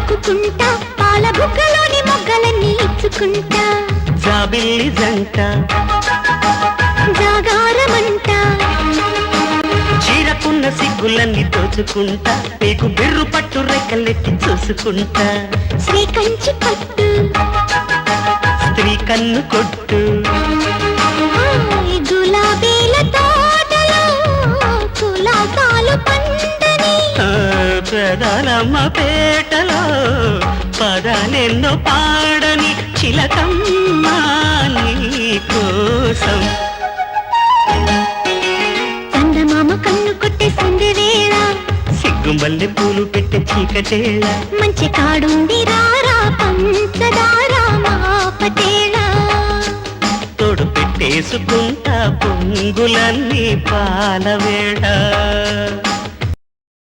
పాకుకుంటా పాల బుగ్గలోని మొగ్గలన్నీ ఇచ్చుకుంటా జాబిల్లి జంట జాగారమంట చీరకున్న సిగ్గులన్నీ దోచుకుంటా పేకు బెర్రు పట్టు రెక్కలెట్టి చూసుకుంటా శ్రీకంచి పట్టు స్త్రీ కన్ను కొట్టు గులాబీల తోటలో కులాసాలు పండని పెదాలమ్మ పేటలో పదాలెన్నో పాడని చిలకమ్మ నీ కోసం చందమామ కన్ను కొట్టేసింది వేళ సిగ్గుమల్లె పూలు పెట్టే చీకటేళ మంచి కాడుంది రారా పంచదారా మా పటేళ తోడు పెట్టేసుకుంటా పొంగులన్నీ పాలవేళ